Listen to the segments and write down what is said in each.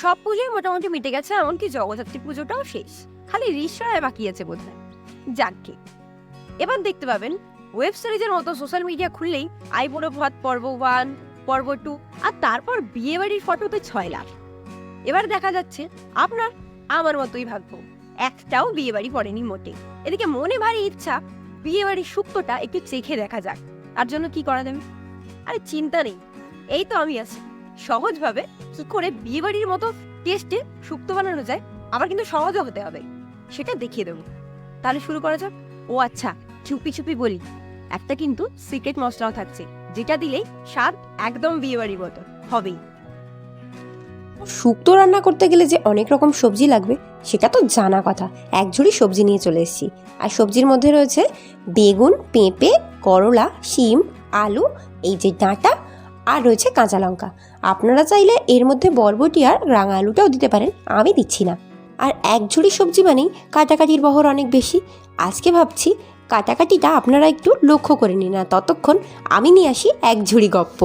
সব পুজোই মোটামুটি মিটে গেছে, এমনকি জগদ্ধাত্রী পুজোটাও শেষ, খালি রিসরায় বাকি আছে বোধহয়। যাকে এবার দেখতে পাবেন ওয়েব সিরিজের মতো সোশ্যাল মিডিয়া খুললেই আইবুড়ো ভাত পর্ব 1, পর্ব 2, আর তারপর বিয়ে বাড়ির ফটোতে 6 লাখ। এবার দেখা যাচ্ছে আপনার আমার মতোই ভাগ্য, একটাও বিয়ে বাড়ি পড়েনি মোটে। এদিকে মনে ভারী ইচ্ছা বিয়ে বাড়ির শুক্তোটা একটু চেখে দেখা যাক। তার জন্য কি করা যাবে? আরে চিন্তা নেই, এই তো আমি আছি। সহজভাবে কি করে বিয়ে বাড়ির মতো টেস্টে শুক্তো বানানো যায়, আবার কিন্তু সহজও হতে হবে, সেটা দেখিয়ে দেবো। তাহলে শুরু করা যাক। ও আচ্ছা, চুপি চুপি বলি, একটা কিন্তু সিক্রেট মশলাও থাকছে, যেটা দিলেই স্বাদ একদম বিয়ে বাড়ির মতো হবেই। শুক্তো রান্না করতে গেলে যে অনেক রকম সবজি লাগবে সেটা তো জানা কথা। এক ঝুড়ি সবজি নিয়ে চলে এসেছি। আর সবজির মধ্যে রয়েছে বেগুন, পেঁপে, করলা, শিম, আলু, এই যে ডাঁটা, আর রয়েছে কাঁচা লঙ্কা। আপনারা চাইলে এর মধ্যে বরবটি আর রাঙা আলুটাও দিতে পারেন, আমি দিচ্ছি না। আর এক ঝুড়ি সবজি মানেই কাটাকাটির বহর অনেক বেশি। আজকে ভাবছি কাটাকাটিটা আপনারা একটু লক্ষ্য করে নিন, না ততক্ষণ আমি নিয়ে আসি এক ঝুড়ি গপ্প।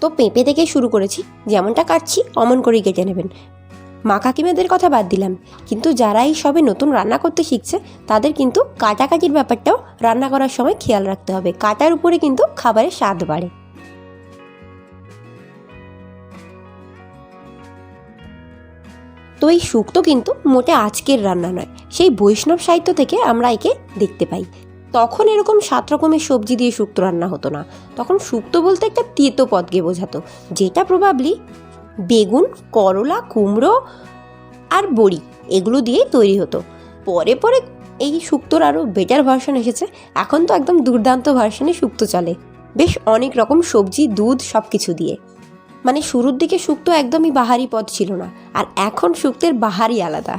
তো পেঁপে থেকে শুরু করেছি, যেমনটা কাটছি অমন করেই কেটে নেবেন। মা কাকিমাদের কথা বাদ দিলাম, কিন্তু যারা এই সবে নতুন রান্না করতে শিখছে তাদের কিন্তু কাটাকাটির ব্যাপারটাও রান্না করার সময় খেয়াল রাখতে হবে। কাটার উপরে কিন্তু খাবারের স্বাদ বাড়ে। তো এই শুক্তো কিন্তু মোটে আজকের রান্না নয়, সেই বৈষ্ণব সাহিত্য থেকে আমরা একে দেখতে পাই। তখন এরকম 7 রকমের সবজি দিয়ে শুক্তো রান্না হতো না, তখন শুক্তো বলতে একটা তেতো পদকে বোঝাতো, যেটা প্রবাবলি বেগুন, করলা, কুমড়ো আর বড়ি এগুলো দিয়েই তৈরি হতো। পরে পরে এই শুক্তোর আরও বেটার ভার্সন এসেছে, এখন তো একদম দুর্দান্ত ভার্সনে শুক্তো চলে, বেশ অনেক রকম সবজি, দুধ সব কিছু দিয়ে। মানে শুরুর দিকে শুক্তো একদমই বাহারি পদ ছিল না, আর এখন শুক্তের বাহারি আলাদা।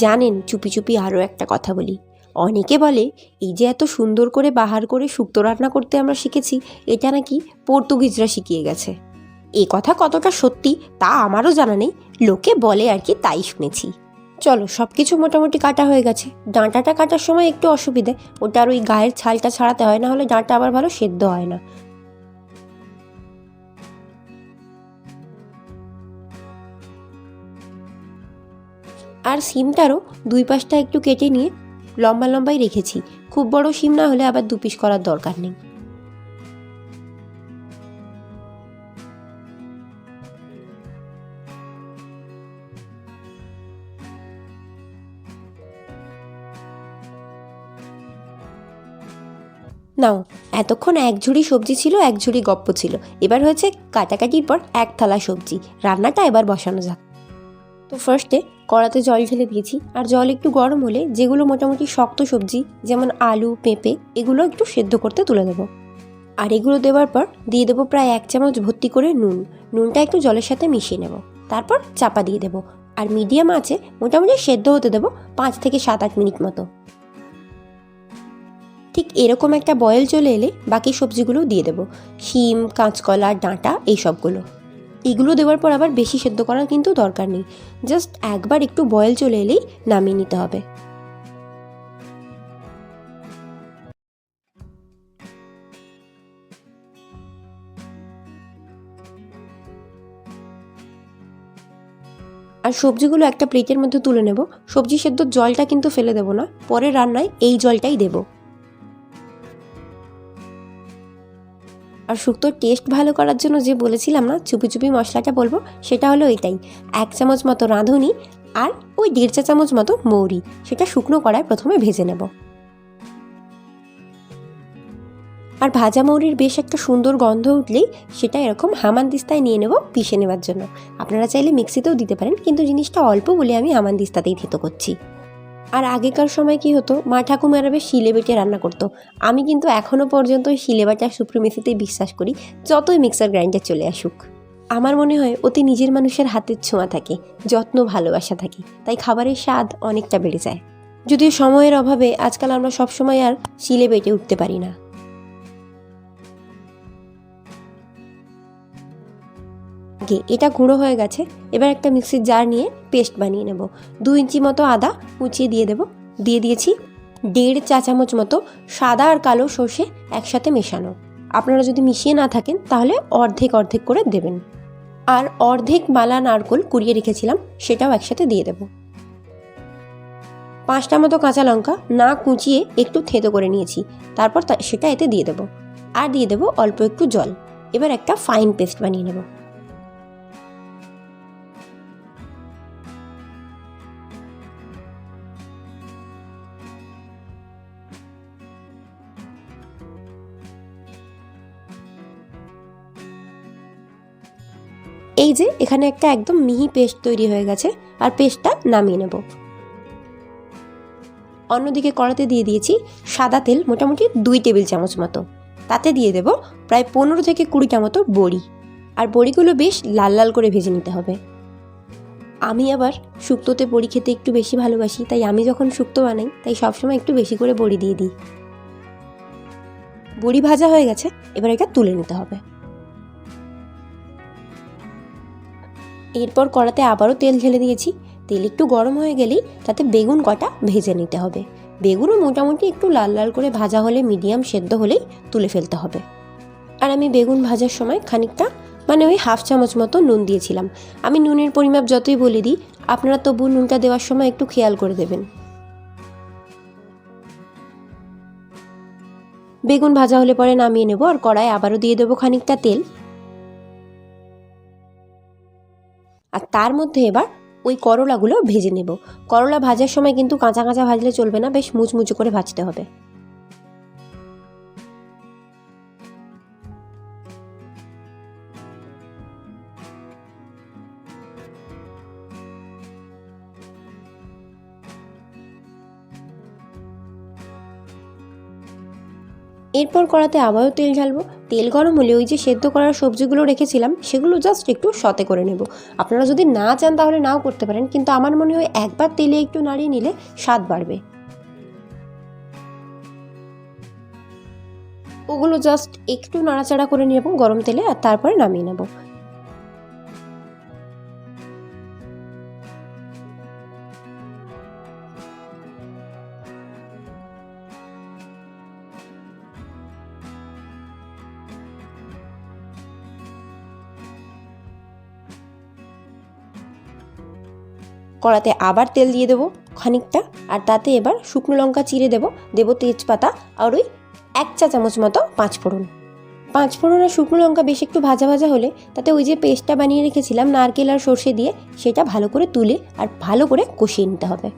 জানেন, চুপি চুপি আরও একটা কথা বলি, অনেকে বলে এই যে এত সুন্দর করে বাহার করে শুক্তো রান্না করতে আমরা শিখেছি, এটা নাকি পর্তুগিজরা শিখিয়ে গেছে। এ কথা কতটা সত্যি তা আমারও জানা নেই, লোকে বলে আর কি, তাই শুনেছি। চলো, সব কিছু মোটামুটি কাটা হয়ে গেছে। ডাঁটাটা কাটার সময় একটু অসুবিধে, ওটার ওই গায়ের ছালটা ছাড়াতে হয়, না হলে ডাঁটা আবার ভালো সেদ্ধ হয় না। আর সিমটারও 2 পাশটা একটু কেটে নিয়ে লম্বা লম্বাই রেখেছি, খুব বড় সিম না হলে আবার 2 পিস করার দরকার নেই। নাও, এতক্ষণ এক ঝুড়ি সবজি ছিল, এক ঝুড়ি গপ্প ছিল, এবার হয়েছে কাটাকাটির পর 1 থালা সবজি। রান্নাটা এবার বসানো যাক। তো ফার্স্টে কড়াতে জল ঢেলে দিয়েছি, আর জল একটু গরম হলে যেগুলো মোটামুটি শক্ত সবজি যেমন আলু, পেঁপে, এগুলো একটু সেদ্ধ করতে তুলে দেবো। আর এগুলো দেওয়ার পর দিয়ে দেবো প্রায় 1 চামচ ভর্তি করে নুনটা একটু জলের সাথে মিশিয়ে নেব। তারপর চাপা দিয়ে দেবো, আর মিডিয়াম আঁচে মোটামুটি সেদ্ধ হতে দেবো 5 থেকে 7-8 মিনিট মতো। ঠিক এরকম একটা বয়েল চলে এলে বাকি সবজিগুলো দিয়ে দেবো, শিম, কাঁচকলা, ডাঁটা, এই সবগুলো। এগুলো দেওয়ার পর আবার বেশি সেদ্ধ করার কিন্তু দরকার নেই, জাস্ট একবার একটু বয়েল চলে এলেই নামিয়ে নিতে হবে। আর সবজিগুলো একটা প্লেটের মধ্যে তুলে নেব। সবজি সেদ্ধর জলটা কিন্তু ফেলে দেবো না, পরে রান্নায় এই জলটাই দেবো। আর শুক্তোর টেস্ট ভালো করার জন্য যে বলেছিলাম না চুপি চুপি মশলাটা বলবো, সেটা হলো এটাই। 1 চামচ মতো রাঁধুনি আর ওই 1.5 চা চামচ মতো মৌরি, সেটা শুকনো কড়ায় প্রথমে ভেজে নেব। আর ভাজা মৌরির বেশ একটা সুন্দর গন্ধ উঠলেই সেটা এরকম হামানদিস্তায় নিয়ে নেব পিষে নেওয়ার জন্য। আপনারা চাইলে মিক্সিতেও দিতে পারেন, কিন্তু জিনিসটা অল্প বলে আমি হামানদিস্তাতেই থেতো করছি। আর আগেকার সময় কি হতো, মা ঠাকুমারা বেশ শিলে বেটে রান্না করতো। আমি কিন্তু এখনও পর্যন্ত শিলে বাটার সুপ্রিমেসিতেই বিশ্বাস করি, যতই মিক্সার গ্রাইন্ডার চলে আসুক। আমার মনে হয় ওতে নিজের মানুষের হাতের ছোঁয়া থাকে, যত্ন, ভালোবাসা থাকে, তাই খাবারের স্বাদ অনেকটা বেড়ে যায়। যদিও সময়ের অভাবে আজকাল আমরা সবসময় আর শিলে বেটে উঠতে পারি না। এটা গুঁড়ো হয়ে গেছে, এবার একটা মিক্সির জার নিয়ে পেস্ট বানিয়ে নেব। 2 ইঞ্চি মতো আদা কুচিয়ে দিয়ে দেবো। দিয়ে দিয়েছি 1.5 চা চামচ মতো সাদা আর কালো সর্ষে একসাথে মেশানো। আপনারা যদি মিশিয়ে না থাকেন তাহলে অর্ধেক অর্ধেক করে দেবেন। আর অর্ধেক মালা নারকোল কুড়িয়ে রেখেছিলাম, সেটাও একসাথে দিয়ে দেব। 5টা মতো কাঁচা লঙ্কা না কুচিয়ে একটু থেঁতো করে নিয়েছি, তারপর সেটা এতে দিয়ে দেব। আর দিয়ে দেব অল্প একটু জল। এবার একটা ফাইন পেস্ট বানিয়ে নেব। এই যে এখানে একটা একদম মিহি পেস্ট তৈরি হয়ে গেছে, আর পেস্টটা নামিয়ে নেব। অন্যদিকে কড়াতে দিয়ে দিয়েছি সাদা তেল, মোটামুটি 2 টেবিল চামচ মতো। তাতে দিয়ে দেব প্রায় 15 থেকে 20টা মতো বড়ি। আর বড়িগুলো বেশ লাল লাল করে ভেজে নিতে হবে। আমি আবার শুক্তোতে বড়ি খেতে একটু বেশি ভালোবাসি, তাই আমি যখন শুক্তো বানাই তাই সবসময় একটু বেশি করে বড়ি দিয়ে দিই। বড়ি ভাজা হয়ে গেছে, এবার এটা তুলে নিতে হবে। এরপর কড়াতে আবারও তেল ঢেলে দিয়েছি। তেল একটু গরম হয়ে গেলেই তাতে বেগুন কটা ভেজে নিতে হবে। বেগুনও মোটামুটি একটু লাল লাল করে ভাজা হলে, মিডিয়াম সেদ্ধ হলেই তুলে ফেলতে হবে। আর আমি বেগুন ভাজার সময় খানিকটা ওই 1/2 চামচ মতো নুন দিয়েছিলাম। আমি নুনের পরিমাপ যতই বলে দিই, আপনারা তবু নুনটা দেওয়ার সময় একটু খেয়াল করে দেবেন। বেগুন ভাজা হলে পরে নামিয়ে নেব। আর কড়ায় আবারও দিয়ে দেবো খানিকটা তেল। আর তার মধ্যে এবার ওই করলাগুলো ভেজে নেব। করলা ভাজার সময় কিন্তু কাঁচা কাঁচা ভাজলে চলবে না, বেশ মুচমুচে করে ভাজতে হবে। এরপর কড়াতে আবারও তেল ঢালবো। তেল গরম হলে ওই যে সেদ্ধ করার সবজিগুলো রেখেছিলাম সেগুলো জাস্ট একটু সতে করে নেব। আপনারা যদি না চান তাহলে নাও করতে পারেন, কিন্তু আমার মনে হয় একবার তেলে একটু নাড়িয়ে নিলে স্বাদ বাড়বে। ওগুলো জাস্ট একটু নাড়াচাড়া করে নেব গরম তেলে, আর তারপরে নামিয়ে নেব। কড়াতে আবার তেল দিয়ে দেবো খানিকটা, আর তাতে এবার শুকনো লঙ্কা চিড়ে দেবো তেজপাতা, আর ওই 1 চা চামচ মতো পাঁচফোড়ন। পাঁচফোড়ন আর শুকনো লঙ্কা বেশ একটু ভাজা ভাজা হলে তাতে ওই যে পেস্টটা বানিয়ে রেখেছিলাম নারকেল আর সর্ষে দিয়ে, সেটা ভালো করে তুলে আর ভালো করে কষিয়ে নিতে হবে।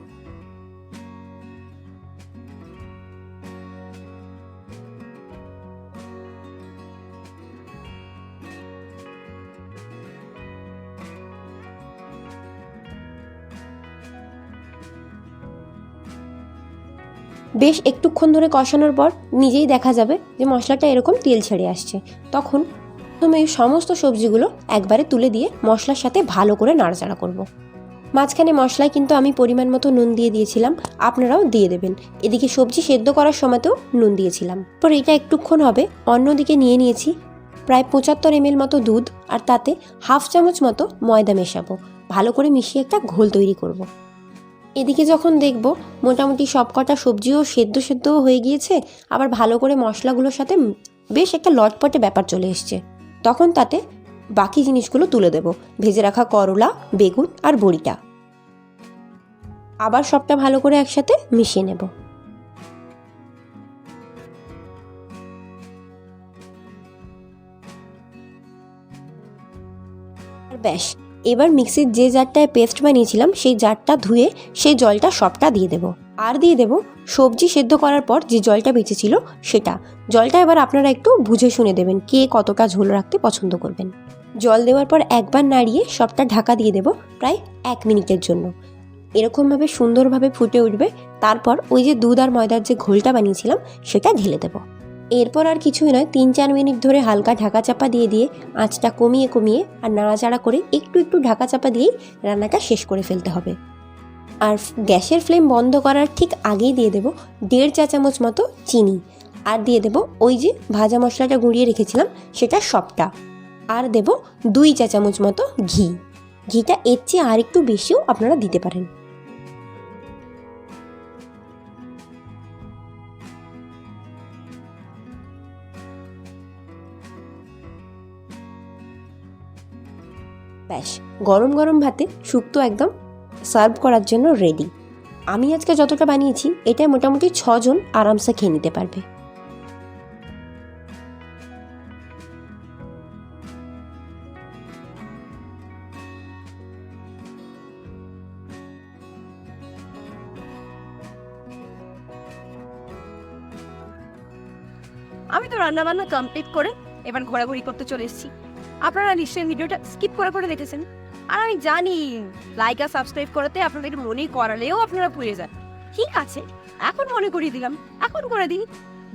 বেশ একটুক্ষণ ধরে কষানোর পর নিজেই দেখা যাবে যে মশলাটা এরকম তেল ছেড়ে আসছে। তখন প্রথমে এই সমস্ত সবজিগুলো একবারে তুলে দিয়ে মশলার সাথে ভালো করে নাড়াচাড়া করব। মাঝখানে মশলায় কিন্তু আমি পরিমাণ মতো নুন দিয়ে দিয়েছিলাম, আপনারাও দিয়ে দেবেন। এদিকে সবজি সেদ্ধ করার সময়তেও নুন দিয়েছিলাম। পর এটা একটুক্ষণ হবে। অন্যদিকে নিয়ে নিয়েছি প্রায় 75 ml মতো দুধ, আর তাতে 1/2 চামচ মতো ময়দা মেশাবো। ভালো করে মিশিয়ে একটা ঘোল তৈরি করব। এদিকে যখন দেখব মোটামুটি সবকটা সবজিও সেদ্ধও হয়ে গিয়েছে, আবার ভালো করে মশলাগুলোর সাথে বেশ একটা লটপটে ব্যাপার চলে এসছে, তখন তাতে বাকি জিনিসগুলো তুলে দেব। ভেজে রাখা করলা, বেগুন আর বড়িটা আবার সবটা ভালো করে একসাথে মিশিয়ে নেব। আর ব্যাস, এবার মিক্সির যে জারটায় পেস্ট বানিয়েছিলাম সেই জারটা ধুয়ে সেই জলটা সবটা দিয়ে দেব। আর দিয়ে দেব সবজি সেদ্ধ করার পর যে জলটা বেঁচেছিল সেটা। জলটা এবার আপনারা একটু বুঝে শুনে দেবেন কে কতটা ঝোল রাখতে পছন্দ করবেন। জল দেওয়ার পর একবার নাড়িয়ে সবটা ঢাকা দিয়ে দেব প্রায় 1 মিনিটের জন্য। এরকমভাবে সুন্দরভাবে ফুটে উঠবে। তারপর ওই যে দুধ আর ময়দার যে ঘোলটা বানিয়েছিলাম সেটা ঢেলে দেব। এরপর আর কিছুই নয়, 3-4 মিনিট ধরে হালকা ঢাকা চাপা দিয়ে আঁচটা কমিয়ে আর নাড়াচাড়া করে একটু ঢাকা চাপা দিয়েই রান্নাটা শেষ করে ফেলতে হবে। আর গ্যাসের ফ্লেম বন্ধ করার ঠিক আগেই দিয়ে দেব 1.5 চা চামচ মতো চিনি, আর দিয়ে দেব ওই যে ভাজা মশলাটা গুঁড়িয়ে রেখেছিলাম সেটা সবটা, আর দেব 2 চা চামচ মতো ঘিটা এর চেয়ে আর একটু বেশিও আপনারা দিতে পারেন। গরম গরম ভাতে শুক্তো একদম সার্ভ করার জন্য রেডি। আমি আজকে যতটা বানিয়েছি এটা মোটামুটি 6 জন আরামসে খেয়ে নিতে পারবে। আমি তো রান্না বান্না কমপ্লিট করে এবার ঘোরাঘুরি করতে চলে এসেছি। আপনারা নিশ্চয়ই ভিডিওটা স্কিপ করে করে দেখেছেন, আর আমি জানি লাইক আর সাবস্ক্রাইব করতে আপনাদের মনে করালেও আপনারা ভুলে যান। ঠিক আছে, এখন মনে করিয়ে দিলাম, এখন করে দিই।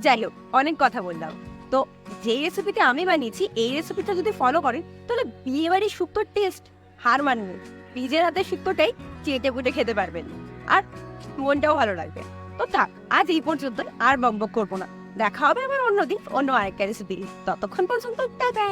যাই হোক, অনেক কথা বললাম। তো যেই রেসিপিটা আমি বানিয়েছি এই রেসিপিটা যদি ফলো করেন তাহলে বিয়ে বাড়ির শুক্তোর টেস্ট হার মানবে। নিজের হাতে শুক্তোটাই চেটে পুটে খেতে পারবেন, আর মনটাও ভালো লাগবে। তো থাক, আজ এই পর্যন্ত, আর বকবক করবো না। দেখা হবে আবার অন্যদিন অন্য আরেকটা রেসিপি। ততক্ষণ পর্যন্ত টাটা।